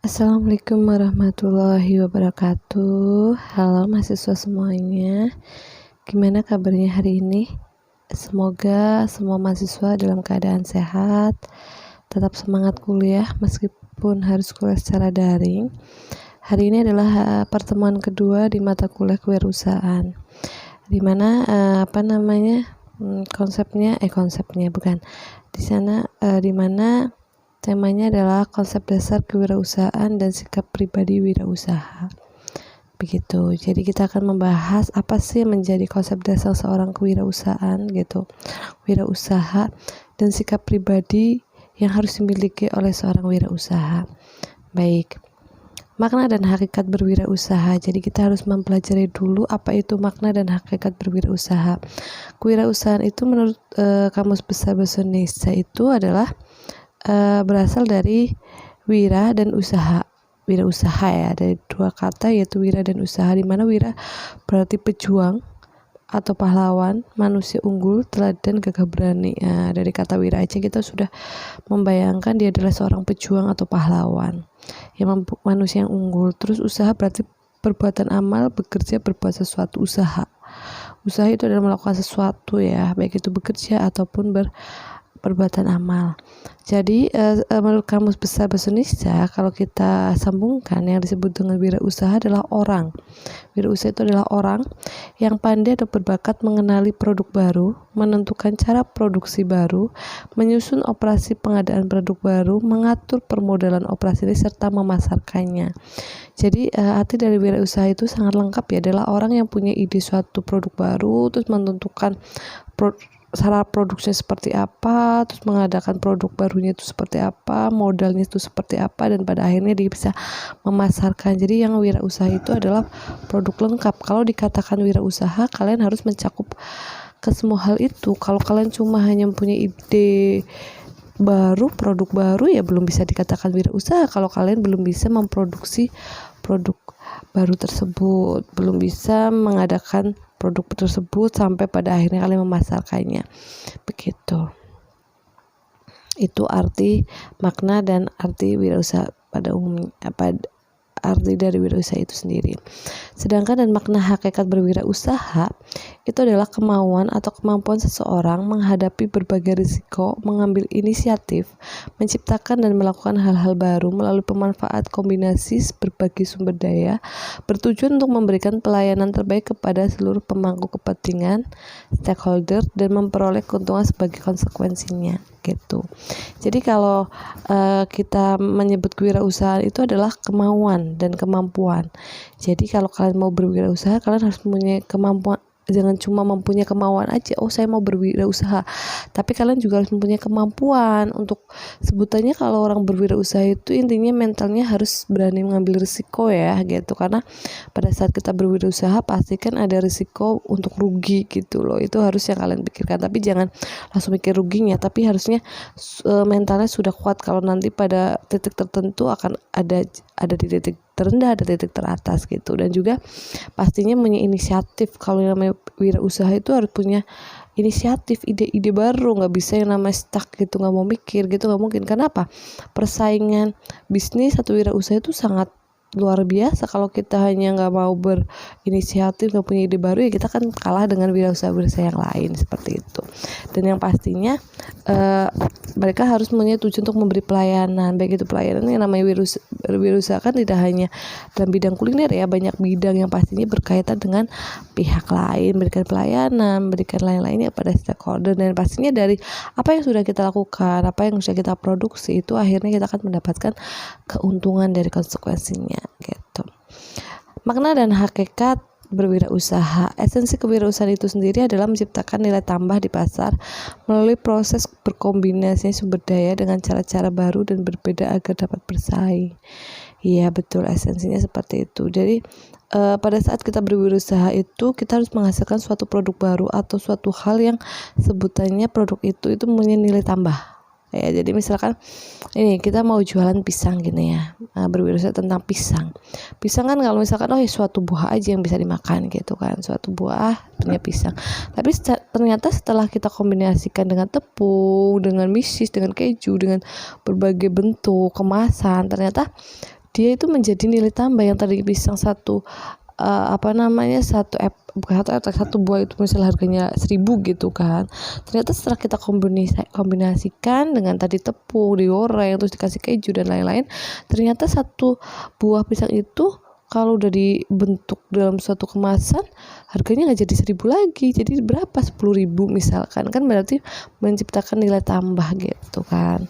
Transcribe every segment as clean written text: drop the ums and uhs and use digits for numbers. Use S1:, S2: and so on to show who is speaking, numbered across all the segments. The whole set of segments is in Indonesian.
S1: Assalamualaikum warahmatullahi wabarakatuh. Halo mahasiswa semuanya, gimana kabarnya hari ini? Semoga semua mahasiswa dalam keadaan sehat, tetap semangat kuliah meskipun harus kuliah secara daring. Hari ini adalah pertemuan kedua di mata kuliah kewirausahaan, dimana konsepnya bukan di sana, dimana temanya adalah konsep dasar kewirausahaan dan sikap pribadi wirausaha. Begitu. Jadi kita akan membahas apa sih menjadi konsep dasar seorang kewirausahaan gitu. Wirausaha dan sikap pribadi yang harus dimiliki oleh seorang wirausaha. Baik. Makna dan hakikat berwirausaha. Jadi kita harus mempelajari dulu apa itu makna dan hakikat berwirausaha. Kewirausahaan itu menurut Kamus Besar Bahasa Indonesia itu adalah berasal dari wira dan usaha. Wirausaha ya, dari dua kata yaitu wira dan usaha, di mana wira berarti pejuang atau pahlawan, manusia unggul, teladan, gagah berani. Dari kata wira aja kita sudah membayangkan dia adalah seorang pejuang atau pahlawan, manusia yang unggul. Terus usaha berarti perbuatan amal, bekerja, berbuat sesuatu. Usaha itu adalah melakukan sesuatu ya, baik itu bekerja ataupun perbuatan amal. Jadi menurut Kamus Besar Bahasa Indonesia, kalau kita sambungkan, yang disebut dengan wirausaha adalah orang. Wirausaha itu adalah orang yang pandai atau berbakat mengenali produk baru, menentukan cara produksi baru, menyusun operasi pengadaan produk baru, mengatur permodalan operasi ini, serta memasarkannya. Jadi arti dari wirausaha itu sangat lengkap ya, adalah orang yang punya ide suatu produk baru, terus menentukan cara produksinya seperti apa, terus mengadakan produk barunya itu seperti apa, modalnya itu seperti apa, dan pada akhirnya dia bisa memasarkan. Jadi yang wirausaha itu adalah produk lengkap. Kalau dikatakan wirausaha, kalian harus mencakup ke semua hal itu. Kalau kalian cuma hanya punya ide baru, produk baru, ya belum bisa dikatakan wirausaha kalau kalian belum bisa memproduksi produk baru tersebut, belum bisa mengadakan produk tersebut sampai pada akhirnya kalian memasarkannya. Begitu. Itu arti, makna, dan arti wirausaha pada umumnya, arti dari wirausaha itu sendiri. Sedangkan dan makna hakikat berwirausaha itu adalah kemauan atau kemampuan seseorang menghadapi berbagai risiko, mengambil inisiatif, menciptakan dan melakukan hal-hal baru melalui pemanfaat kombinasi berbagai sumber daya, bertujuan untuk memberikan pelayanan terbaik kepada seluruh pemangku kepentingan, stakeholder, dan memperoleh keuntungan sebagai konsekuensinya gitu. Jadi kalau kita menyebut kewirausahaan itu adalah kemauan dan kemampuan. Jadi kalau kalian mau berwirausaha, kalian harus mempunyai kemampuan. Jangan cuma mempunyai kemauan aja, saya mau berwirausaha, tapi kalian juga harus mempunyai kemampuan untuk, sebutannya kalau orang berwirausaha itu intinya mentalnya harus berani mengambil risiko ya gitu, karena pada saat kita berwirausaha pasti kan ada risiko untuk rugi gitu loh. Itu harus yang kalian pikirkan, tapi jangan langsung mikir ruginya, tapi harusnya mentalnya sudah kuat kalau nanti pada titik tertentu akan ada di titik terendah, ada titik teratas gitu. Dan juga pastinya punya inisiatif. Kalau yang namanya wirausaha itu harus punya inisiatif, ide-ide baru, nggak bisa yang namanya stuck gitu, nggak mau mikir gitu, nggak mungkin. Kenapa? Persaingan bisnis atau wirausaha itu sangat luar biasa. Kalau kita hanya nggak mau berinisiatif, nggak punya ide baru, ya kita kan kalah dengan wirausaha-wirausaha yang lain seperti itu. Dan yang pastinya mereka harus punya tujuan untuk memberi pelayanan, baik itu pelayanan yang namanya wirausaha kan tidak hanya dalam bidang kuliner ya, banyak bidang yang pastinya berkaitan dengan pihak lain, memberikan pelayanan, memberikan lain-lainnya pada stakeholder. Dan pastinya dari apa yang sudah kita lakukan, apa yang sudah kita produksi, itu akhirnya kita akan mendapatkan keuntungan dari konsekuensinya gitu. Makna dan hakikat berwirausaha. Esensi kewirausahaan itu sendiri adalah menciptakan nilai tambah di pasar melalui proses berkombinasi sumber daya dengan cara-cara baru dan berbeda agar dapat bersaing. Iya betul, esensinya seperti itu. Jadi pada saat kita berwirausaha itu kita harus menghasilkan suatu produk baru atau suatu hal yang sebutannya produk itu punya nilai tambah. Ya, jadi misalkan ini kita mau jualan pisang gini ya, berwirausaha tentang pisang kan kalau misalkan suatu buah aja yang bisa dimakan gitu kan, suatu buah punya pisang, tapi ternyata setelah kita kombinasikan dengan tepung, dengan misis, dengan keju, dengan berbagai bentuk kemasan, ternyata dia itu menjadi nilai tambah. Yang tadi pisang satu satu buah itu misalnya harganya 1.000 gitu kan, ternyata setelah kita kombinasikan dengan tadi tepung digoreng terus dikasih keju dan lain-lain, ternyata satu buah pisang itu kalau udah dibentuk dalam suatu kemasan harganya nggak jadi 1.000 lagi, jadi berapa, 10.000 misalkan, kan berarti menciptakan nilai tambah gitu kan,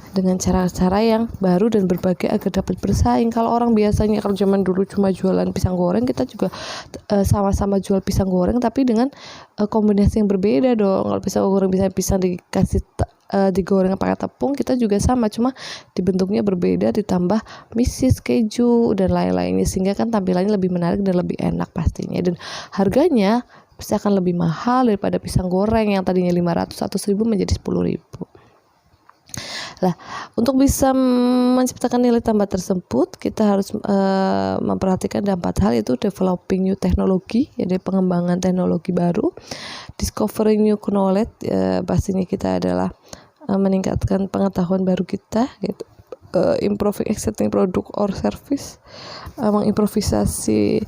S1: dengan cara-cara yang baru dan berbagai agar dapat bersaing. Kalau orang biasanya, kalau zaman dulu cuma jualan pisang goreng, kita juga sama-sama jual pisang goreng tapi dengan kombinasi yang berbeda dong. Kalau pisang goreng bisa pisang dikasih digoreng pakai tepung, kita juga sama, cuma dibentuknya berbeda, ditambah misis, keju dan lain-lainnya, sehingga kan tampilannya lebih menarik dan lebih enak pastinya, dan harganya pasti akan lebih mahal daripada pisang goreng yang tadinya 500 atau 1.000 menjadi 10.000. Lah, untuk bisa menciptakan nilai tambah tersebut, kita harus memperhatikan ada 4 hal, yaitu developing new technology, jadi pengembangan teknologi baru, discovering new knowledge, pastinya kita adalah meningkatkan pengetahuan baru kita, gitu. Improving existing product or service, mengimprovisasi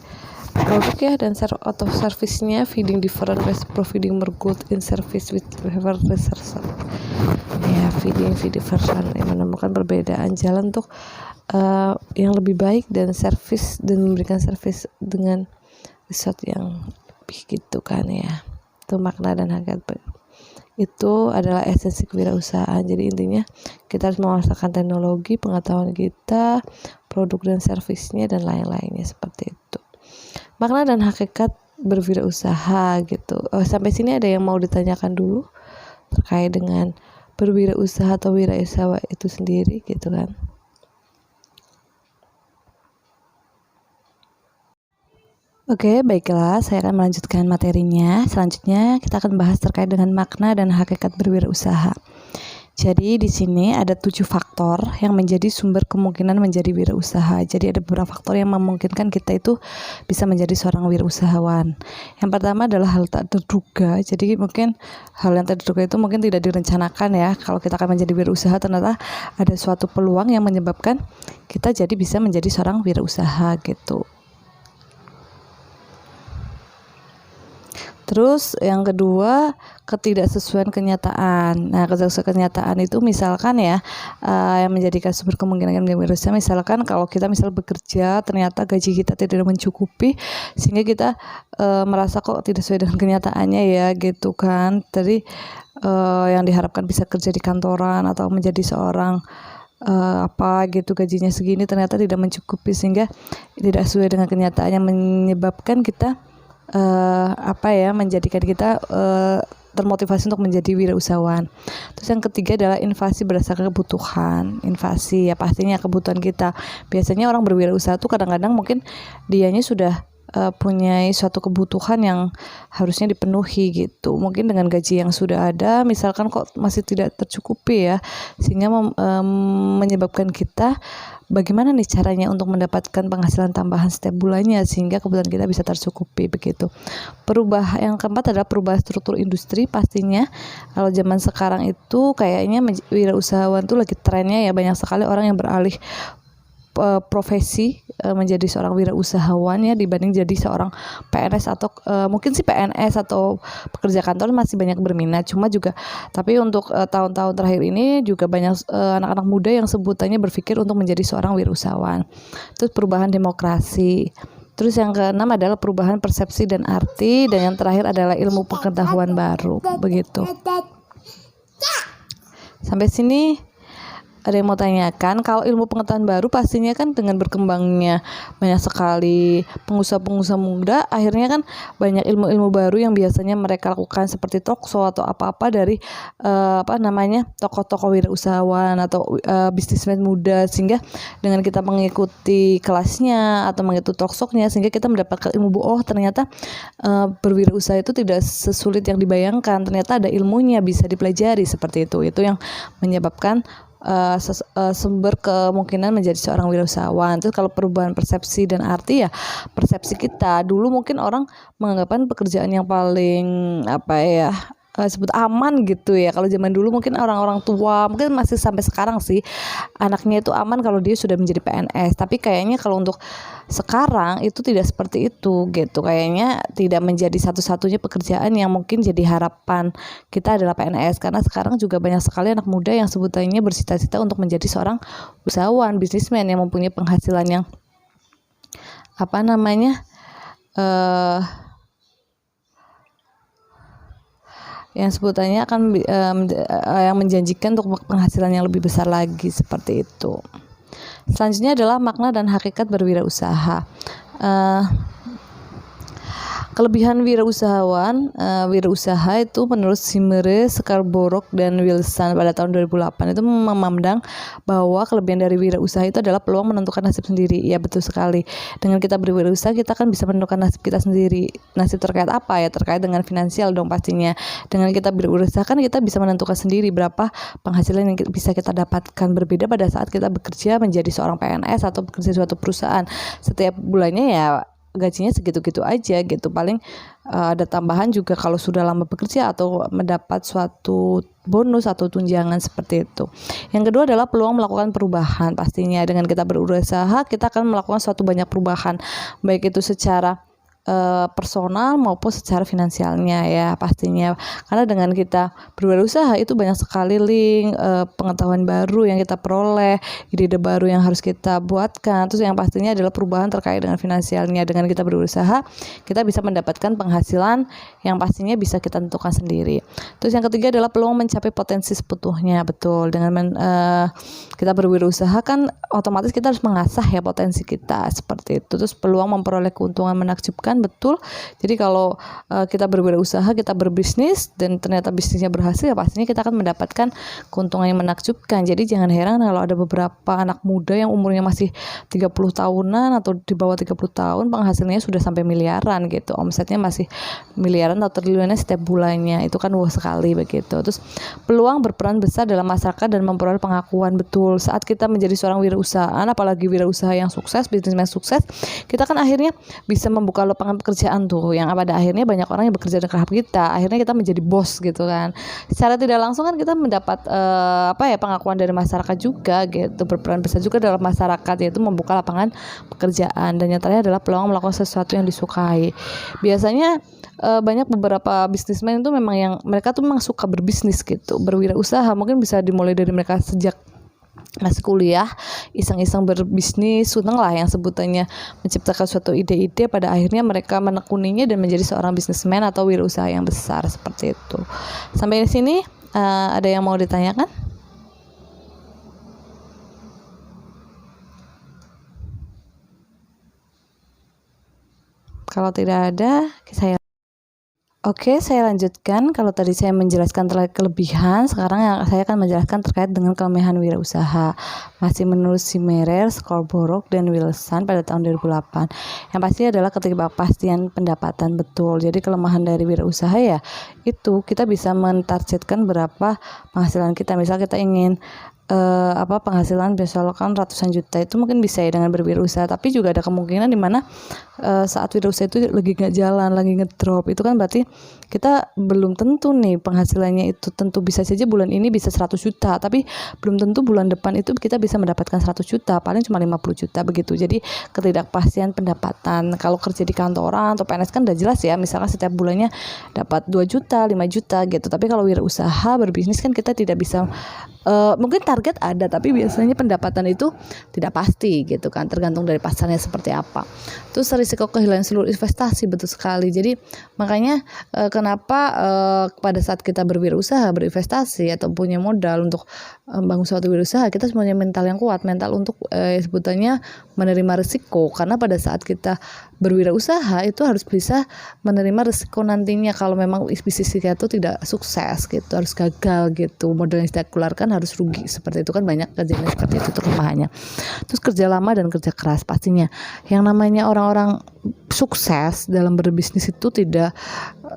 S1: produk ya dan atau service-nya, feeding different ways, providing more good in service with behavior research. Ya, feeding different, menemukan perbedaan jalan untuk yang lebih baik dan service, dan memberikan service dengan result yang lebih gitu kan ya. Itu makna dan hakikat. Itu adalah esensi kewirausahaan. Jadi intinya kita harus memasarkan teknologi, pengetahuan kita, produk dan servisnya dan lain-lainnya, seperti itu. Makna dan hakikat berwirausaha gitu. Sampai sini ada yang mau ditanyakan dulu terkait dengan berwirausaha atau wirausaha itu sendiri gitu kan. Oke, baiklah, saya akan melanjutkan materinya. Selanjutnya kita akan bahas terkait dengan makna dan hakikat berwirausaha. Jadi di sini ada 7 faktor yang menjadi sumber kemungkinan menjadi wirausaha. Jadi ada beberapa faktor yang memungkinkan kita itu bisa menjadi seorang wirausahawan. Yang pertama adalah hal tak terduga. Jadi mungkin hal yang tak terduga itu mungkin tidak direncanakan ya. Kalau kita akan menjadi wirausaha, ternyata ada suatu peluang yang menyebabkan kita jadi bisa menjadi seorang wirausaha gitu. Terus yang kedua, ketidaksesuaian kenyataan. Nah, ketidaksesuaian kenyataan itu misalkan ya, yang menjadikan sumber kemungkinan menjadi wirausaha, misalkan kalau kita misal bekerja ternyata gaji kita tidak mencukupi, sehingga kita merasa kok tidak sesuai dengan kenyataannya ya gitu kan. Tadi yang diharapkan bisa kerja di kantoran atau menjadi seorang gitu, gajinya segini ternyata tidak mencukupi, sehingga tidak sesuai dengan kenyataan, yang menyebabkan kita menjadikan kita termotivasi untuk menjadi wirausahawan. Terus yang ketiga adalah invasi berdasarkan kebutuhan. Invasi ya pastinya kebutuhan kita. Biasanya orang berwirausaha tuh kadang-kadang mungkin dianya sudah punya suatu kebutuhan yang harusnya dipenuhi gitu. Mungkin dengan gaji yang sudah ada, misalkan kok masih tidak tercukupi ya, sehingga menyebabkan kita bagaimana nih caranya untuk mendapatkan penghasilan tambahan setiap bulannya sehingga kebutuhan kita bisa tercukupi begitu. Yang keempat adalah perubahan struktur industri pastinya. Kalau zaman sekarang itu kayaknya wirausahawan tuh lagi trennya ya, banyak sekali orang yang beralih profesi menjadi seorang wirausahawan ya, dibanding jadi seorang PNS atau mungkin sih PNS atau pekerja kantor masih banyak berminat, cuma juga tapi untuk tahun-tahun terakhir ini juga banyak anak-anak muda yang sebutannya berpikir untuk menjadi seorang wirausahawan. Terus perubahan demokrasi. Terus yang keenam adalah perubahan persepsi dan arti, dan yang terakhir adalah ilmu pengetahuan baru begitu. Sampai sini ada yang mau tanyakan? Kalau ilmu pengetahuan baru pastinya kan dengan berkembangnya banyak sekali pengusaha-pengusaha muda, akhirnya kan banyak ilmu-ilmu baru yang biasanya mereka lakukan seperti talkshow atau apa-apa dari tokoh-tokoh wirausahawan atau bisnismen muda, sehingga dengan kita mengikuti kelasnya atau mengikuti talkshow-nya, sehingga kita mendapatkan ilmu ternyata berwirausaha itu tidak sesulit yang dibayangkan, ternyata ada ilmunya bisa dipelajari seperti itu. Itu yang menyebabkan sumber kemungkinan menjadi seorang wirausahawan. Terus kalau perubahan persepsi dan arti ya, persepsi kita dulu mungkin orang menganggapkan pekerjaan yang paling sebut aman gitu ya. Kalau zaman dulu mungkin orang-orang tua, mungkin masih sampai sekarang sih, anaknya itu aman kalau dia sudah menjadi PNS. Tapi kayaknya kalau untuk sekarang itu tidak seperti itu gitu. Kayaknya tidak menjadi satu-satunya pekerjaan yang mungkin jadi harapan kita adalah PNS. Karena sekarang juga banyak sekali anak muda yang sebutannya bercita-cita untuk menjadi seorang usahawan, bisnismen yang mempunyai penghasilan yang apa namanya yang sebutannya akan yang menjanjikan untuk penghasilan yang lebih besar lagi seperti itu. Selanjutnya adalah makna dan hakikat berwirausaha. Kelebihan wirausaha itu menurut Simere, Scarborough, dan Wilson pada tahun 2008 itu memandang bahwa kelebihan dari wirausaha itu adalah peluang menentukan nasib sendiri. Ya, betul sekali. Dengan kita berwirausaha, kita kan bisa menentukan nasib kita sendiri. Nasib terkait apa ya? Terkait dengan finansial dong pastinya. Dengan kita berwirausaha kan kita bisa menentukan sendiri berapa penghasilan yang bisa kita dapatkan. Berbeda pada saat kita bekerja menjadi seorang PNS atau bekerja di suatu perusahaan. Setiap bulannya ya gajinya segitu-gitu aja gitu, paling ada tambahan juga kalau sudah lama bekerja atau mendapat suatu bonus atau tunjangan seperti itu. Yang kedua adalah peluang melakukan perubahan. Pastinya dengan kita berusaha kita akan melakukan suatu banyak perubahan, baik itu secara personal maupun secara finansialnya ya pastinya. Karena dengan kita berwirausaha itu banyak sekali link pengetahuan baru yang kita peroleh, ide-ide baru yang harus kita buatkan. Terus yang pastinya adalah perubahan terkait dengan finansialnya. Dengan kita berusaha kita bisa mendapatkan penghasilan yang pastinya bisa kita tentukan sendiri. Terus yang ketiga adalah peluang mencapai potensi seutuhnya. Betul, dengan kita berwirausaha kan otomatis kita harus mengasah ya potensi kita seperti itu. Terus peluang memperoleh keuntungan menakjubkan. Betul. Jadi kalau kita berwirausaha, kita berbisnis dan ternyata bisnisnya berhasil, ya pastinya kita akan mendapatkan keuntungan yang menakjubkan. Jadi jangan heran kalau ada beberapa anak muda yang umurnya masih 30 tahunan atau di bawah 30 tahun penghasilannya sudah sampai miliaran gitu. Omsetnya masih miliaran atau triliunan setiap bulannya. Itu kan wah sekali begitu. Terus peluang berperan besar dalam masyarakat dan memperoleh pengakuan. Betul. Saat kita menjadi seorang wirausahaan, apalagi wirausaha yang sukses, bisnismen sukses, kita kan akhirnya bisa membuka lapangan pekerjaan tuh, yang pada akhirnya banyak orang yang bekerja dengan kita, akhirnya kita menjadi bos gitu kan. Secara tidak langsung kan kita mendapat pengakuan dari masyarakat juga gitu, berperan besar juga dalam masyarakat, yaitu membuka lapangan pekerjaan. Dan yang terakhir adalah peluang melakukan sesuatu yang disukai. Biasanya banyak beberapa bisnismen itu memang yang mereka tuh memang suka berbisnis gitu, berwirausaha. Mungkin bisa dimulai dari mereka sejak masih kuliah, iseng-iseng berbisnis, seneng lah yang sebutannya menciptakan suatu ide-ide, pada akhirnya mereka menekuninya dan menjadi seorang bisnismen atau wirausaha yang besar seperti itu. Sampai di sini ada yang mau ditanyakan? Kalau tidak ada, saya lanjutkan. Kalau tadi saya menjelaskan terkait kelebihan, sekarang saya akan menjelaskan terkait dengan kelemahan wirausaha. Masih menurut Simere, Scarborough, dan Wilson pada tahun 2008. Yang pasti adalah ketidakpastian pendapatan. Betul. Jadi kelemahan dari wirausaha ya itu kita bisa mentargetkan berapa penghasilan kita. Misal kita ingin penghasilan misalkan ratusan juta, itu mungkin bisa ya dengan berwirausaha. Tapi juga ada kemungkinan di mana saat wirausaha itu lagi nggak jalan, lagi ngedrop, itu kan berarti kita belum tentu nih penghasilannya itu, tentu bisa saja bulan ini bisa 100 juta, tapi belum tentu bulan depan itu kita bisa mendapatkan 100 juta, paling cuma 50 juta begitu. Jadi ketidakpastian pendapatan. Kalau kerja di kantoran atau PNS kan udah jelas ya, misalkan setiap bulannya dapat 2 juta, 5 juta gitu. Tapi kalau wirausaha, berbisnis kan kita tidak bisa, mungkin target ada, tapi biasanya pendapatan itu tidak pasti gitu kan, tergantung dari pasarnya seperti apa. Terus risiko kehilangan seluruh investasi, betul sekali. Jadi makanya kenapa pada saat kita berwirausaha, berinvestasi atau punya modal untuk bangun suatu wirausaha, kita semuanya mental yang kuat, mental untuk sebutannya menerima risiko. Karena pada saat kita berwirausaha itu harus bisa menerima risiko nantinya kalau memang bisnis kita itu tidak sukses gitu, harus gagal gitu, modal yang tidak keluarkan harus rugi, seperti itu kan banyak kejadian seperti itu kelemahannya. Terus kerja lama dan kerja keras pastinya. Yang namanya orang-orang sukses dalam berbisnis itu tidak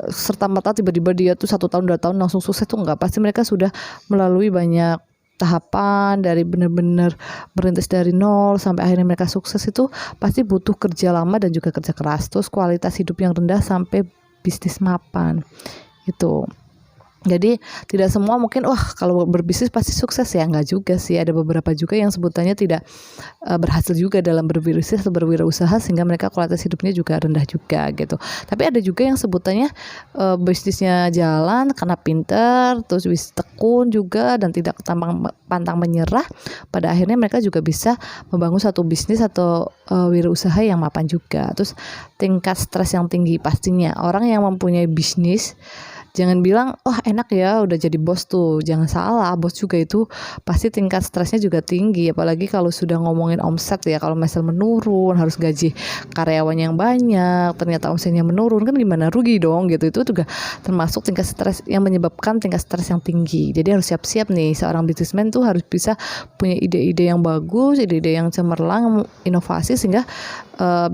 S1: serta-merta tiba-tiba dia tuh 1 tahun 2 tahun langsung sukses tuh enggak. Pasti mereka sudah melalui banyak tahapan, dari benar-benar merintis dari nol sampai akhirnya mereka sukses, itu pasti butuh kerja lama dan juga kerja keras. Terus kualitas hidup yang rendah sampai bisnis mapan itu.
S2: Jadi tidak semua mungkin wah kalau berbisnis pasti sukses ya, enggak juga sih. Ada beberapa juga yang sebutannya tidak berhasil juga dalam berbisnis atau berwirausaha sehingga mereka kualitas hidupnya juga rendah juga gitu. Tapi ada juga yang sebutannya bisnisnya jalan karena pinter, terus bisa tekun juga dan tidak pantang menyerah. Pada akhirnya mereka juga bisa membangun satu bisnis atau wirausaha yang mapan juga. Terus tingkat stres yang tinggi pastinya. Orang yang mempunyai bisnis jangan bilang, wah enak ya udah jadi bos tuh. Jangan salah, bos juga itu pasti tingkat stresnya juga tinggi. Apalagi kalau sudah ngomongin omset ya, kalau misal menurun, harus gaji karyawan yang banyak, ternyata omsetnya menurun, kan gimana, rugi dong gitu. Itu juga termasuk tingkat stres yang menyebabkan tingkat stres yang tinggi. Jadi harus siap-siap nih, seorang businessman tuh harus bisa punya ide-ide yang bagus, ide-ide yang cemerlang, inovasi sehingga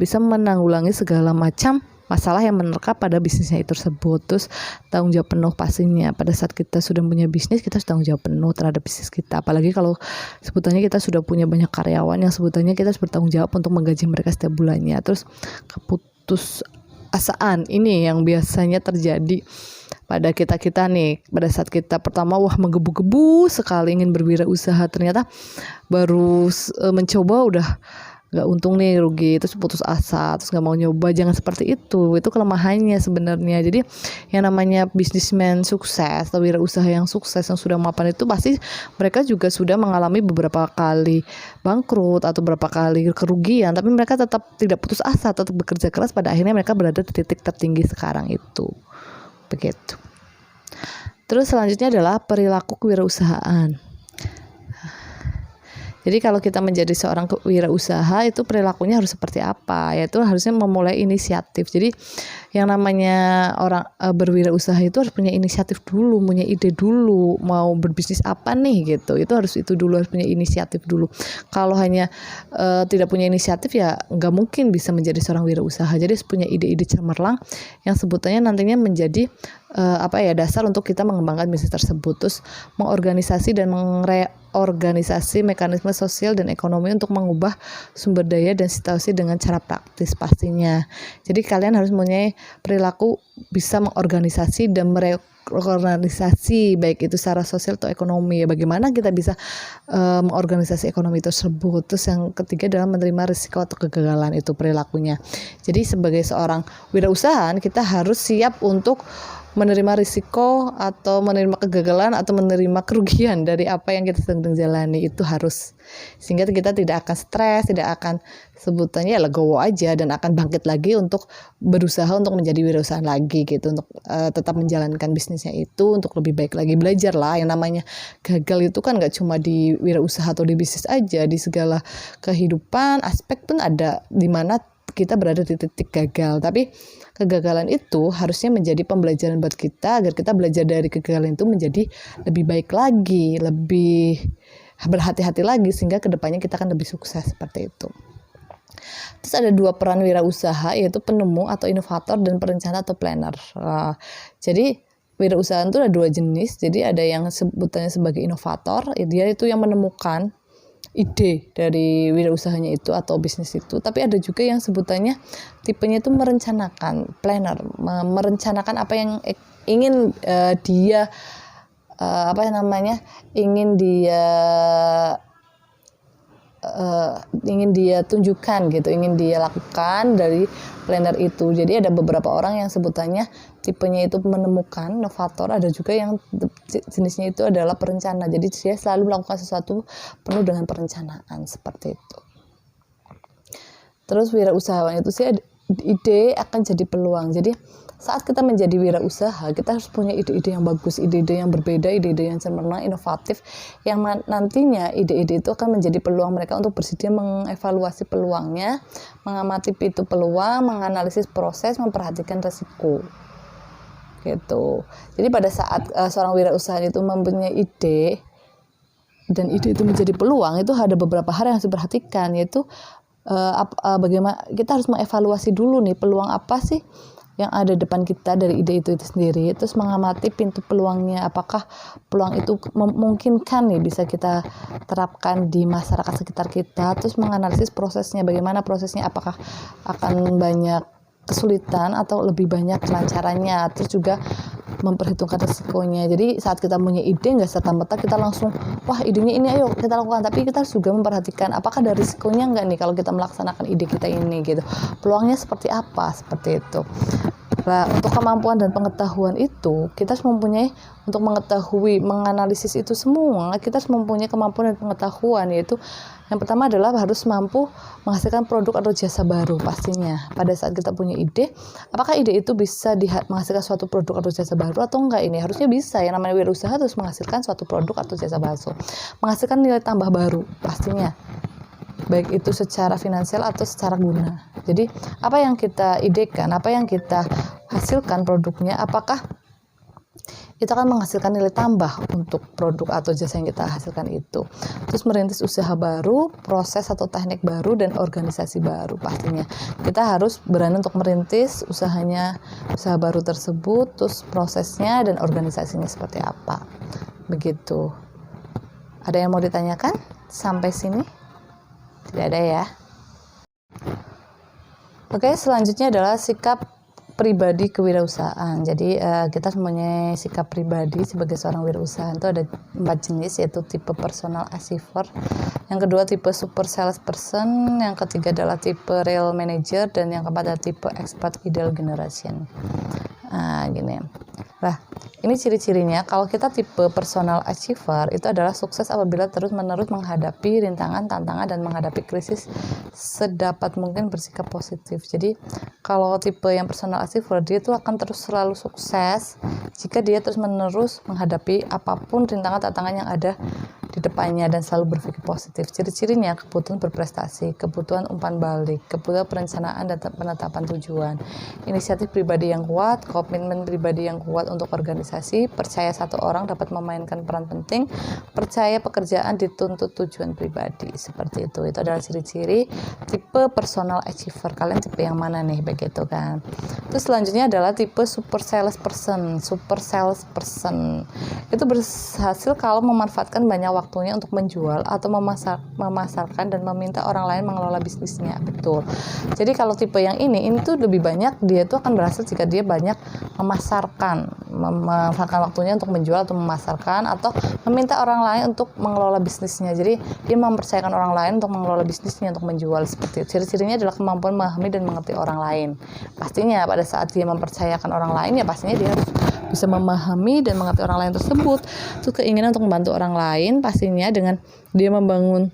S2: bisa menanggulangi segala macam masalah yang menerka pada bisnisnya itu tersebut. Terus tanggung jawab penuh pastinya. Pada saat kita sudah punya bisnis, kita harus tanggung jawab penuh terhadap bisnis kita. Apalagi kalau sebutannya kita sudah punya banyak karyawan yang sebutannya kita harus bertanggung jawab untuk menggaji mereka setiap bulannya. Terus keputusasaan ini yang biasanya terjadi pada kita nih, pada saat kita pertama menggebu-gebu sekali ingin berwirausaha, ternyata baru mencoba udah nggak untung nih, rugi, terus putus asa, terus nggak mau nyoba. Jangan seperti itu kelemahannya sebenarnya. Jadi yang namanya bisnismen sukses atau wirausaha yang sukses yang sudah mapan itu pasti mereka juga sudah mengalami beberapa kali bangkrut atau beberapa kali kerugian, tapi mereka tetap tidak putus asa, tetap bekerja keras. Pada akhirnya mereka berada di titik tertinggi sekarang itu, begitu. Terus selanjutnya adalah perilaku kewirausahaan. Jadi kalau kita menjadi seorang wirausaha itu perilakunya harus seperti apa? Yaitu harusnya memulai inisiatif. Jadi yang namanya orang berwirausaha itu harus punya inisiatif dulu, punya ide dulu, mau berbisnis apa nih gitu. Itu dulu, harus punya inisiatif dulu. Kalau hanya tidak punya inisiatif ya nggak mungkin bisa menjadi seorang wirausaha. Jadi harus punya ide-ide cemerlang yang sebutannya nantinya menjadi dasar untuk kita mengembangkan bisnis tersebut. Terus mengorganisasi dan organisasi mekanisme sosial dan ekonomi untuk mengubah sumber daya dan situasi dengan cara praktis pastinya. Jadi kalian harus mempunyai perilaku bisa mengorganisasi dan organisasi baik itu secara sosial atau ekonomi. Bagaimana kita bisa mengorganisasi ekonomi tersebut. Terus yang ketiga adalah menerima risiko atau kegagalan, itu perilakunya. Jadi sebagai seorang wirausaha kita harus siap untuk menerima risiko atau menerima kegagalan atau menerima kerugian dari apa yang kita sedang jalani. Itu harus, sehingga kita tidak akan stres, tidak akan sebutannya legowo aja, dan akan bangkit lagi untuk berusaha untuk menjadi wirausaha lagi gitu, untuk tetap menjalankan bisnisnya itu untuk lebih baik lagi. Belajar lah, yang namanya gagal itu kan gak cuma di wirausaha atau di bisnis aja, di segala kehidupan aspek pun ada dimana kita berada di titik gagal. Tapi kegagalan itu harusnya menjadi pembelajaran buat kita, agar kita belajar dari kegagalan itu menjadi lebih baik lagi, lebih berhati-hati lagi, sehingga kedepannya kita akan lebih sukses seperti itu. Terus ada dua peran wirausaha, yaitu penemu atau inovator dan perencana atau planner. Jadi wirausaha itu ada dua jenis. Jadi ada yang sebutannya sebagai inovator, dia itu yang menemukan ide dari wirausahanya itu atau bisnis itu. Tapi ada juga yang sebutannya tipenya itu merencanakan, planner, merencanakan apa yang ingin dia ingin dia tunjukkan gitu, ingin dia lakukan dari planner itu. Jadi ada beberapa orang yang sebutannya tipenya itu menemukan, inovator. Ada juga yang jenisnya itu adalah perencana. Jadi dia selalu melakukan sesuatu penuh dengan perencanaan seperti itu. Terus wirausahawan itu sih ide akan jadi peluang. Jadi saat kita menjadi wirausaha, kita harus punya ide-ide yang bagus, ide-ide yang berbeda, ide-ide yang cemerlang, inovatif, yang nantinya ide-ide itu akan menjadi peluang mereka untuk bersedia mengevaluasi peluangnya, mengamati pintu peluang, menganalisis proses, memperhatikan resiko. Gitu. Jadi pada saat seorang wirausaha itu mempunyai ide dan ide itu menjadi peluang, itu ada beberapa hal yang harus diperhatikan, yaitu bagaimana kita harus mengevaluasi dulu nih peluang apa sih yang ada depan kita dari ide itu sendiri. Terus mengamati pintu peluangnya, apakah peluang itu memungkinkan nih bisa kita terapkan di masyarakat sekitar kita. Terus menganalisis prosesnya, bagaimana prosesnya, apakah akan banyak kesulitan atau lebih banyak kelancarannya. Terus juga memperhitungkan risikonya. Jadi saat kita punya ide, nggak serta-merta kita langsung wah idenya ini ayo kita lakukan, tapi kita harus juga memperhatikan apakah ada risikonya nggak nih kalau kita melaksanakan ide kita ini gitu, peluangnya seperti apa, seperti itu. Nah, untuk kemampuan dan pengetahuan itu kita harus mempunyai, untuk mengetahui, menganalisis itu semua kita harus mempunyai kemampuan dan pengetahuan, yaitu yang pertama adalah harus mampu menghasilkan produk atau jasa baru. Pastinya pada saat kita punya ide, apakah ide itu bisa menghasilkan suatu produk atau jasa baru atau enggak, ini harusnya bisa. Yang namanya wirausaha harus menghasilkan suatu produk atau jasa baru, menghasilkan nilai tambah baru pastinya, baik itu secara finansial atau secara guna. Jadi apa yang kita idekan, apa yang kita hasilkan produknya, apakah itu akan menghasilkan nilai tambah untuk produk atau jasa yang kita hasilkan itu. Terus merintis usaha baru, proses atau teknik baru, dan organisasi baru. Pastinya kita harus berani untuk merintis usaha baru tersebut, terus prosesnya dan organisasinya seperti apa. Begitu. Ada yang mau ditanyakan sampai sini? Tidak ada ya. Oke, selanjutnya adalah sikap pribadi kewirausahaan. Jadi kita mempunyai sikap pribadi sebagai seorang wirausaha itu ada 4 jenis, yaitu tipe personal achiever, yang kedua tipe super salesperson, yang ketiga adalah tipe real manager, dan yang keempat adalah tipe expert ideal generation. Gini. Nah, ini ciri-cirinya. Kalau kita tipe personal achiever itu adalah sukses apabila terus-menerus menghadapi rintangan, tantangan, dan menghadapi krisis sedapat mungkin bersikap positif. Jadi kalau tipe yang personal achiever, dia itu akan terus selalu sukses jika dia terus-menerus menghadapi apapun rintangan, tantangan yang ada di depannya dan selalu berpikir positif. Ciri-cirinya kebutuhan berprestasi, kebutuhan umpan balik, kebutuhan perencanaan dan penetapan tujuan, inisiatif pribadi yang kuat, komitmen pribadi yang kuat untuk organisasi, percaya satu orang dapat memainkan peran penting, percaya pekerjaan dituntut tujuan pribadi. Seperti itu. Itu adalah ciri-ciri tipe personal achiever. Kalian tipe yang mana nih, begitu kan? Terus selanjutnya adalah tipe super salesperson. Super salesperson itu berhasil kalau memanfaatkan banyak waktunya untuk menjual atau memasarkan dan meminta orang lain mengelola bisnisnya. Betul. Jadi kalau tipe yang ini tuh lebih banyak, dia tuh akan berhasil jika dia banyak memanfaatkan waktunya untuk menjual atau memasarkan atau meminta orang lain untuk mengelola bisnisnya. Jadi dia mempercayakan orang lain untuk mengelola bisnisnya, untuk menjual. Seperti itu. Ciri-cirinya adalah kemampuan memahami dan mengerti orang lain. Pastinya pada saat dia mempercayakan orang lain, ya pastinya dia harus bisa memahami dan mengerti orang lain tersebut. Itu keinginan untuk membantu orang lain, pastinya dengan dia membangun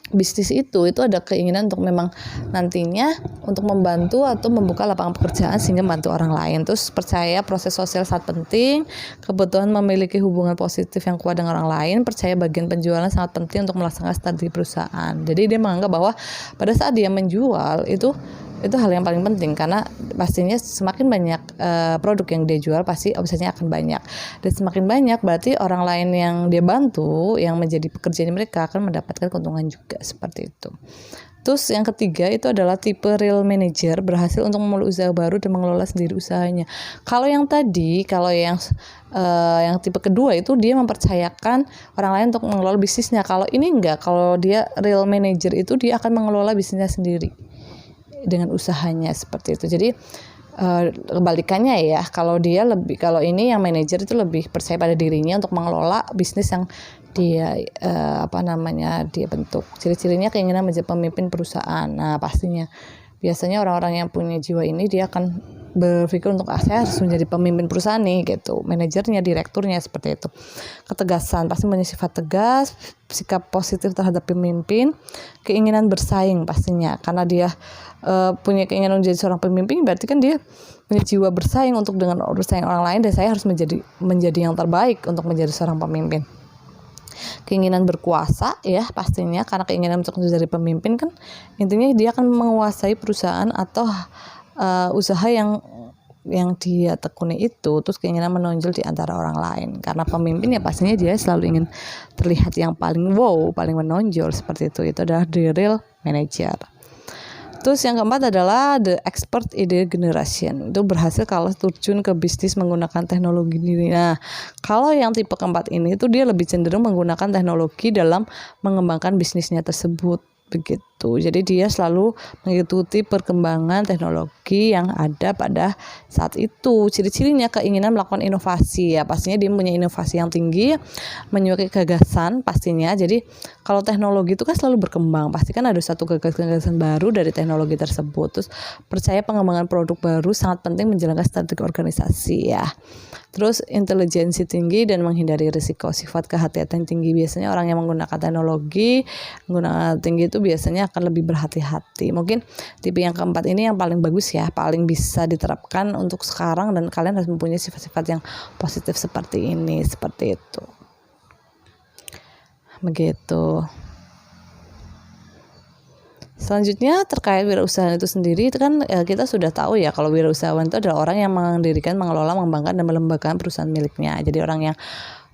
S2: bisnis itu ada keinginan untuk memang nantinya untuk membantu atau membuka lapangan pekerjaan sehingga membantu orang lain. Terus percaya proses sosial sangat penting, kebutuhan memiliki hubungan positif yang kuat dengan orang lain, percaya bagian penjualan sangat penting untuk melaksanakan strategi perusahaan. Jadi dia menganggap bahwa pada saat dia menjual itu hal yang paling penting, karena pastinya semakin banyak produk yang dia jual pasti omsetnya akan banyak, dan semakin banyak berarti orang lain yang dia bantu yang menjadi pekerjaan mereka akan mendapatkan keuntungan juga. Seperti itu. Terus yang ketiga itu adalah tipe real manager, berhasil untuk memulai usaha baru dan mengelola sendiri usahanya. Kalau yang tipe kedua itu dia mempercayakan orang lain untuk mengelola bisnisnya. Kalau ini enggak, kalau dia real manager itu dia akan mengelola bisnisnya sendiri dengan usahanya. Seperti itu. Jadi kebalikannya ya, kalau ini yang manajer itu lebih percaya pada dirinya untuk mengelola bisnis yang dia dia bentuk. Ciri-cirinya keinginan menjadi pemimpin perusahaan. Nah, pastinya biasanya orang-orang yang punya jiwa ini dia akan berpikir untuk saya harus menjadi pemimpin perusahaan nih gitu, manajernya, direkturnya, seperti itu. Ketegasan, pasti punya sifat tegas, sikap positif terhadap pemimpin, keinginan bersaing pastinya, karena dia punya keinginan menjadi seorang pemimpin, berarti kan dia punya jiwa bersaing untuk dengan bersaing orang lain, dan saya harus menjadi yang terbaik untuk menjadi seorang pemimpin. Keinginan berkuasa ya pastinya, karena keinginan untuk menjadi pemimpin kan intinya dia akan menguasai perusahaan atau usaha yang dia tekuni itu. Terus keinginan menonjol di antara orang lain, karena pemimpin ya pastinya dia selalu ingin terlihat yang paling paling menonjol. Seperti itu adalah the real manager. Terus yang keempat adalah the expert ideal generation. Itu berhasil kalau terjun ke bisnis menggunakan teknologi ini. Nah, kalau yang tipe keempat ini itu dia lebih cenderung menggunakan teknologi dalam mengembangkan bisnisnya tersebut. begitu. Jadi dia selalu mengikuti perkembangan teknologi yang ada pada saat itu. Ciri-cirinya keinginan melakukan inovasi ya, pastinya dia punya inovasi yang tinggi, menyukai gagasan pastinya. Jadi kalau teknologi itu kan selalu berkembang, pasti kan ada satu gagasan baru dari teknologi tersebut. Terus percaya pengembangan produk baru sangat penting menjalankan strategi organisasi ya. Terus intelijensi tinggi dan menghindari risiko, sifat kehati-hatian tinggi. Biasanya orang yang menggunakan teknologi, menggunakan tinggi itu biasanya akan lebih berhati-hati. Mungkin tipe yang keempat ini yang paling bagus ya, paling bisa diterapkan untuk sekarang, dan kalian harus mempunyai sifat-sifat yang positif seperti ini, seperti itu. Begitu. Selanjutnya terkait wirausaha itu sendiri, itu kan kita sudah tahu ya kalau wirausahawan itu adalah orang yang mendirikan, mengelola, mengembangkan dan melembagakan perusahaan miliknya. Jadi orang yang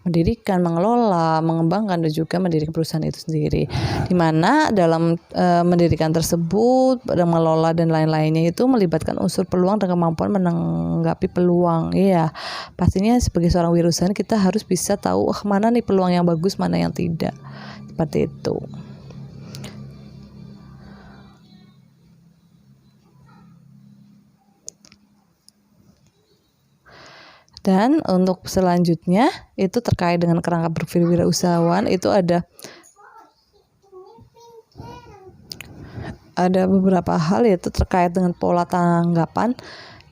S2: mendirikan, mengelola, mengembangkan dan juga mendirikan perusahaan itu sendiri. Dimana dalam mendirikan tersebut, mengelola dan lain-lainnya itu melibatkan unsur peluang dan kemampuan menanggapi peluang. Iya, pastinya sebagai seorang wirausahawan kita harus bisa tahu mana nih peluang yang bagus, mana yang tidak. Seperti itu. Dan untuk selanjutnya itu terkait dengan kerangka berwirausahawan, itu ada beberapa hal, yaitu terkait dengan pola tanggapan,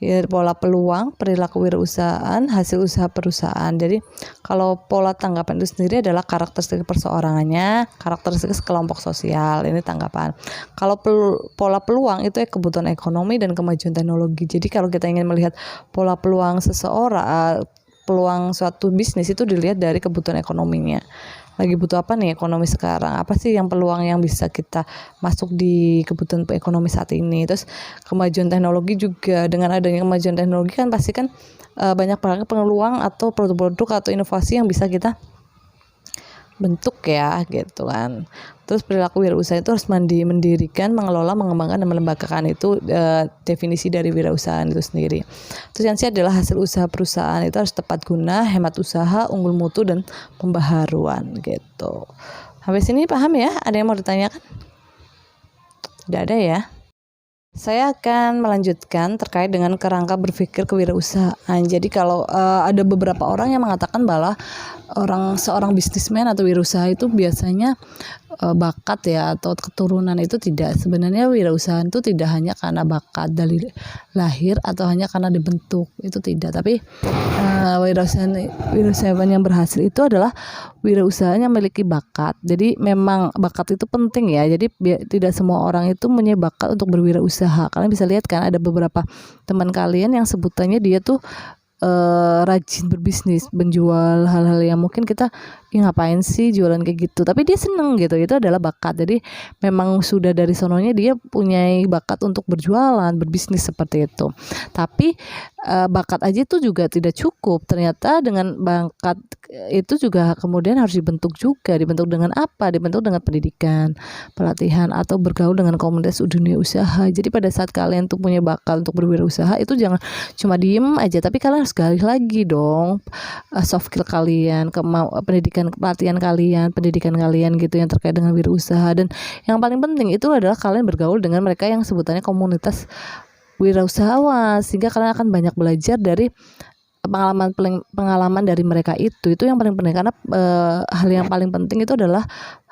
S2: ya, pola peluang, perilaku wirausahaan, hasil usaha perusahaan. Jadi kalau pola tanggapan itu sendiri adalah karakteristik perseorangannya, karakteristik kelompok sosial, ini tanggapan. Kalau pola peluang itu kebutuhan ekonomi dan kemajuan teknologi. Jadi kalau kita ingin melihat pola peluang seseorang, peluang suatu bisnis itu dilihat dari kebutuhan ekonominya. Lagi butuh apa nih ekonomi sekarang, apa sih yang peluang yang bisa kita masuk di kebutuhan ekonomi saat ini. Terus kemajuan teknologi juga, dengan adanya kemajuan teknologi kan pasti kan banyak banget peluang atau produk-produk atau inovasi yang bisa kita bentuk ya gitu kan. Terus perilaku wirausaha itu harus mendirikan, mengelola, mengembangkan dan melembagakan, itu definisi dari wirausahaan itu sendiri. Terus yang adalah hasil usaha perusahaan itu harus tepat guna, hemat usaha, unggul mutu dan pembaharuan gitu. Sampai sini paham ya? Ada yang mau ditanyakan? Tidak ada ya? Saya akan melanjutkan terkait dengan kerangka berpikir kewirausahaan. Jadi kalau ada beberapa orang yang mengatakan bahwa seorang bisnismen atau wirausaha itu biasanya bakat ya atau keturunan, itu tidak. Sebenarnya wirausaha itu tidak hanya karena bakat dari lahir atau hanya karena dibentuk, itu tidak. Tapi wirausahawan yang berhasil itu adalah wirausaha yang memiliki bakat. Jadi memang bakat itu penting ya. Jadi tidak semua orang itu punya bakat untuk berwirausaha. Kalian bisa lihat kan ada beberapa teman kalian yang sebutannya dia tuh rajin berbisnis, menjual hal-hal yang mungkin kita ngapain sih jualan kayak gitu, tapi dia seneng gitu. Itu adalah bakat. Jadi memang sudah dari sononya dia punya bakat untuk berjualan, berbisnis seperti itu. Tapi bakat aja itu juga tidak cukup. Ternyata dengan bakat itu juga kemudian harus dibentuk juga. Dibentuk dengan apa? Dibentuk dengan pendidikan, pelatihan, atau bergaul dengan komunitas dunia usaha. Jadi pada saat kalian tuh punya bakat untuk berwirausaha, itu jangan cuma diem aja, tapi kalian harus gali lagi dong soft skill kalian, pendidikan, pelatihan kalian, pendidikan kalian gitu yang terkait dengan wirausaha. Dan yang paling penting itu adalah kalian bergaul dengan mereka yang sebutannya komunitas wirausahawan, sehingga kalian akan banyak belajar dari pengalaman dari mereka. Itu yang paling penting, karena hal yang paling penting itu adalah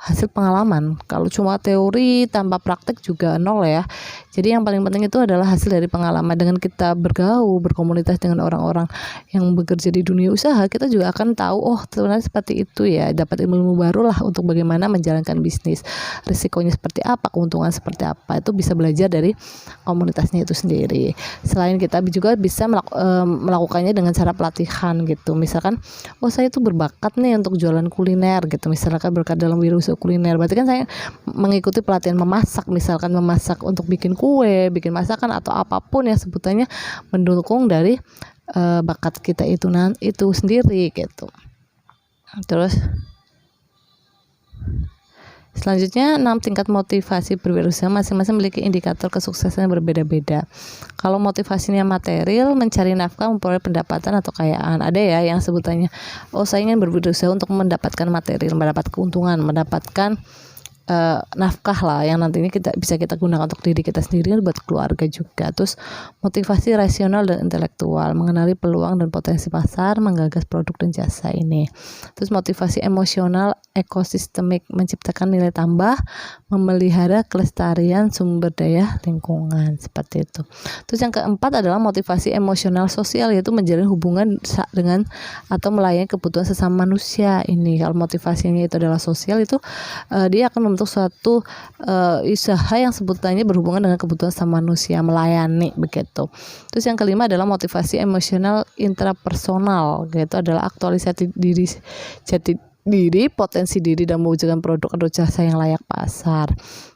S2: hasil pengalaman. Kalau cuma teori tanpa praktek juga nol ya. Jadi yang paling penting itu adalah hasil dari pengalaman. Dengan kita bergaul, berkomunitas dengan orang-orang yang bekerja di dunia usaha, kita juga akan tahu, oh sebenarnya seperti itu ya, dapat ilmu baru lah untuk bagaimana menjalankan bisnis, risikonya seperti apa, keuntungan seperti apa. Itu bisa belajar dari komunitasnya itu sendiri. Selain kita juga bisa melakukannya dengan cara pelatihan gitu. Misalkan, oh saya itu berbakat nih untuk jualan kuliner gitu, misalkan berkat dalam wirausaha kuliner, berarti kan saya mengikuti pelatihan memasak, misalkan memasak untuk bikin kue, bikin masakan atau apapun yang sebutannya mendukung dari bakat kita itu sendiri gitu. Terus selanjutnya 6 tingkat motivasi berwirausaha, masing-masing memiliki indikator kesuksesan yang berbeda-beda. Kalau motivasinya material, mencari nafkah, memperoleh pendapatan atau kekayaan. Ada ya yang sebutannya, oh saya ingin berwirausaha untuk mendapatkan material, mendapat keuntungan, mendapatkan nafkah lah yang nantinya bisa kita gunakan untuk diri kita sendiri dan buat keluarga juga. Terus motivasi rasional dan intelektual, mengenali peluang dan potensi pasar, menggagas produk dan jasa ini. Terus motivasi emosional ekosistemik, menciptakan nilai tambah, memelihara kelestarian sumber daya lingkungan, seperti itu. Terus yang keempat adalah motivasi emosional sosial, yaitu menjalin hubungan dengan atau melayani kebutuhan sesama manusia. Ini kalau motivasinya itu adalah sosial, itu dia akan membentuk suatu usaha yang sebutannya berhubungan dengan kebutuhan sama manusia, melayani begitu. Terus yang kelima adalah motivasi emosional intrapersonal, yaitu adalah aktualisasi jati diri, potensi diri, dan mewujudkan produk atau jasa yang layak pasar.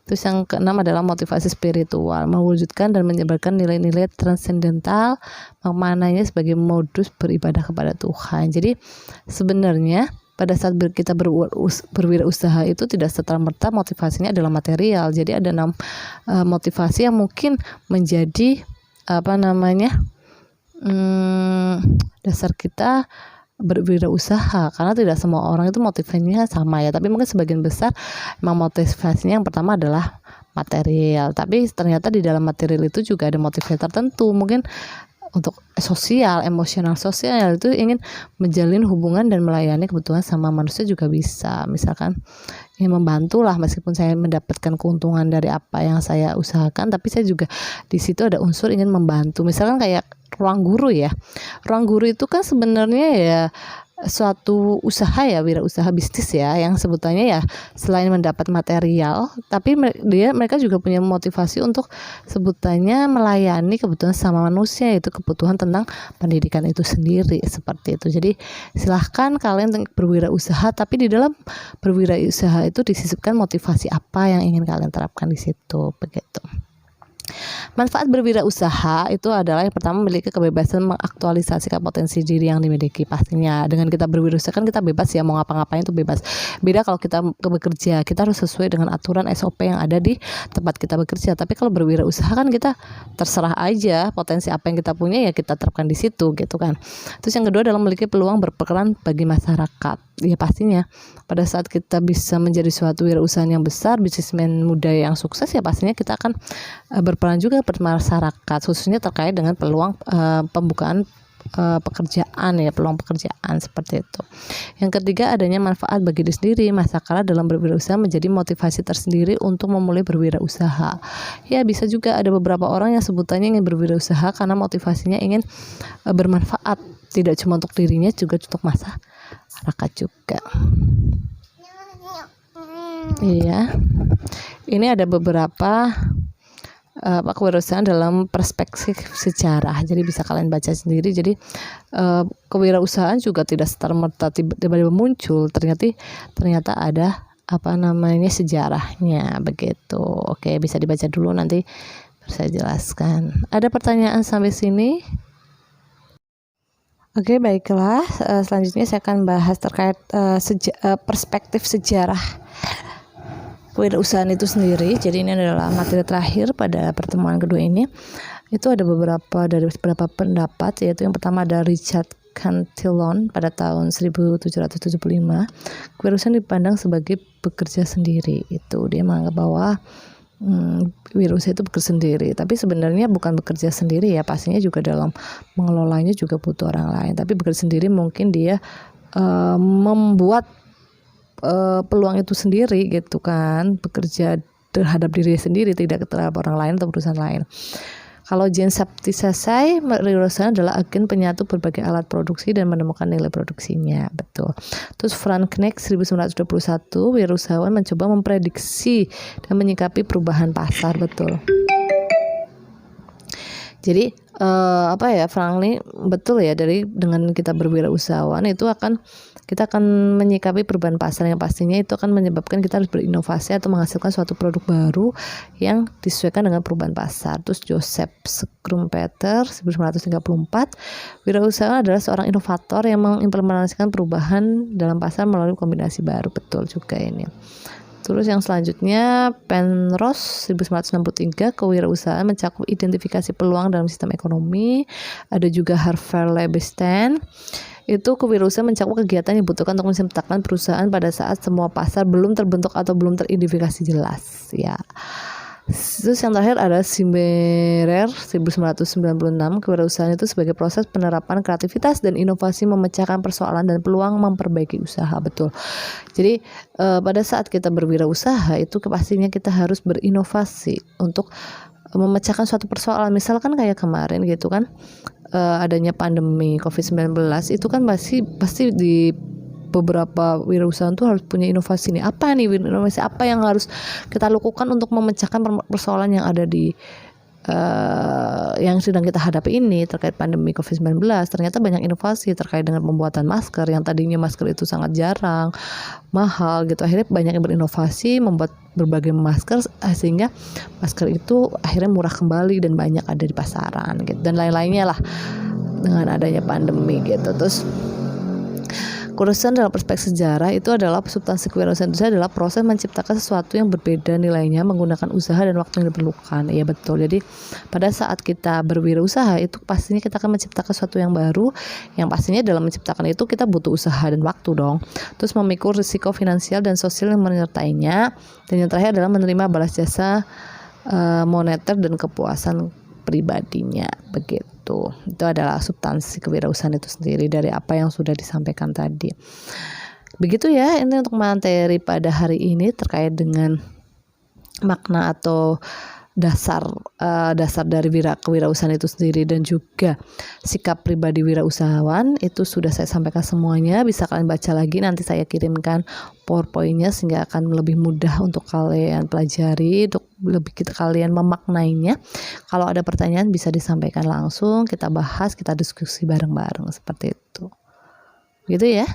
S2: Terus yang keenam adalah motivasi spiritual, mewujudkan dan menyebarkan nilai-nilai transendental, maknanya sebagai modus beribadah kepada Tuhan. Jadi sebenarnya pada saat kita berwirausaha itu tidak serta-merta motivasinya adalah material. Jadi ada 6 motivasi yang mungkin menjadi dasar kita berwirausaha, karena tidak semua orang itu motivasinya sama ya, tapi mungkin sebagian besar memang motivasinya yang pertama adalah material. Tapi ternyata di dalam material itu juga ada motivasi tertentu, mungkin untuk sosial, emosional sosial, itu ingin menjalin hubungan dan melayani kebutuhan sama manusia juga bisa. Misalkan ingin membantu lah, meskipun saya mendapatkan keuntungan dari apa yang saya usahakan, tapi saya juga di situ ada unsur ingin membantu. Misalkan kayak ruang guru ya. Ruang guru itu kan sebenarnya ya suatu usaha ya, wirausaha bisnis ya, yang sebutannya ya selain mendapat material, tapi mereka juga punya motivasi untuk sebutannya melayani kebutuhan sama manusia, yaitu kebutuhan tentang pendidikan itu sendiri, seperti itu. Jadi silahkan kalian berwirausaha, tapi di dalam berwirausaha itu disisipkan motivasi apa yang ingin kalian terapkan di situ, begitu. Manfaat berwirausaha itu adalah yang pertama, memiliki kebebasan mengaktualisasikan potensi diri yang dimiliki. Pastinya dengan kita berwirausaha kan kita bebas ya, mau ngapa-ngapain itu bebas. Beda kalau kita bekerja, kita harus sesuai dengan aturan SOP yang ada di tempat kita bekerja. Tapi kalau berwirausaha kan kita terserah aja, potensi apa yang kita punya ya kita terapkan di situ gitu kan. Terus yang kedua adalah memiliki peluang berperan bagi masyarakat. Ya pastinya pada saat kita bisa menjadi suatu wirausaha yang besar, bisnismen muda yang sukses, ya pastinya kita akan berperan juga pada masyarakat, khususnya terkait dengan peluang pembukaan pekerjaan ya, peluang pekerjaan, seperti itu. Yang ketiga, adanya manfaat bagi diri sendiri. Masyarakat dalam berwirausaha menjadi motivasi tersendiri untuk memulai berwirausaha. Ya bisa juga ada beberapa orang yang sebutannya ingin berwirausaha karena motivasinya ingin bermanfaat, tidak cuma untuk dirinya, juga untuk masyarakat juga. Iya, ini ada beberapa kewirausahaan dalam perspektif sejarah. Jadi bisa kalian baca sendiri. Jadi kewirausahaan juga tidak serta-merta tiba-tiba muncul. Ternyata ada sejarahnya begitu. Oke, bisa dibaca dulu, nanti saya jelaskan. Ada pertanyaan sampai sini? Oke, baiklah. Selanjutnya saya akan bahas terkait perspektif sejarah kewirausahaan itu sendiri. Jadi ini adalah materi terakhir pada pertemuan kedua ini. Itu ada beberapa pendapat, yaitu yang pertama ada Richard Cantillon pada tahun 1775. Kewirausahaan dipandang sebagai bekerja sendiri. Itu dia menganggap bahwa wirausaha itu bekerja sendiri, tapi sebenarnya bukan bekerja sendiri ya, pastinya juga dalam mengelolanya juga butuh orang lain. Tapi bekerja sendiri mungkin dia membuat peluang itu sendiri gitu kan, bekerja terhadap diri sendiri, tidak terhadap orang lain atau perusahaan lain. Kalau Jean Saptisasai, wirausaha adalah agen penyatu berbagai alat produksi dan menemukan nilai produksinya, betul. Terus Frank Knecht 1921, wirausahawan mencoba memprediksi dan menyikapi perubahan pasar, betul. Jadi Frank betul ya, dengan kita berwirausahawan itu kita akan menyikapi perubahan pasar yang pastinya itu akan menyebabkan kita harus berinovasi atau menghasilkan suatu produk baru yang disesuaikan dengan perubahan pasar. Terus Joseph Schumpeter 1934, wirausaha adalah seorang inovator yang mengimplementasikan perubahan dalam pasar melalui kombinasi baru, betul juga ini. Terus yang selanjutnya Penrose 1963, kewirausahaan mencakup identifikasi peluang dalam sistem ekonomi. Ada juga Harvard Lebestan Itu kewirausahaan mencakup kegiatan yang dibutuhkan untuk menciptakan perusahaan pada saat semua pasar belum terbentuk atau belum teridentifikasi jelas ya. Terus yang terakhir ada Simerer 1996. Kewirausahaan itu sebagai proses penerapan kreativitas dan inovasi memecahkan persoalan dan peluang memperbaiki usaha. Betul. Jadi pada saat kita berwirausaha itu pastinya kita harus berinovasi untuk memecahkan suatu persoalan. Misalkan kayak kemarin gitu kan, adanya pandemi COVID-19 itu kan pasti di beberapa wirausahaan tuh harus punya inovasi nih. Apa nih inovasi apa yang harus kita lakukan untuk memecahkan persoalan yang ada di yang sedang kita hadapi ini terkait pandemi COVID-19. Ternyata banyak inovasi terkait dengan pembuatan masker yang tadinya masker itu sangat jarang, mahal gitu. Akhirnya banyak yang berinovasi membuat berbagai masker sehingga masker itu akhirnya murah kembali dan banyak ada di pasaran gitu, dan lain-lainnya lah dengan adanya pandemi gitu. Terus kewirausahaan dalam perspektif sejarah itu adalah substansi kewirausahaan itu adalah proses menciptakan sesuatu yang berbeda nilainya menggunakan usaha dan waktu yang diperlukan. Iya betul. Jadi pada saat kita berwirausaha itu pastinya kita akan menciptakan sesuatu yang baru, yang pastinya dalam menciptakan itu kita butuh usaha dan waktu dong. Terus memikul risiko finansial dan sosial yang menyertainya, dan yang terakhir adalah menerima balas jasa moneter dan kepuasan pribadinya begitu. Itu adalah substansi kewirausahaan itu sendiri dari apa yang sudah disampaikan tadi. Begitu ya, ini untuk materi pada hari ini terkait dengan makna atau dasar dari kewirausahaan itu sendiri dan juga sikap pribadi wirausahawan. Itu sudah saya sampaikan semuanya. Bisa kalian baca lagi, nanti saya kirimkan PowerPoint-nya sehingga akan lebih mudah untuk kalian pelajari, untuk lebih kalian memaknainya. Kalau ada pertanyaan bisa disampaikan langsung, kita bahas, kita diskusi bareng-bareng seperti itu. Gitu ya.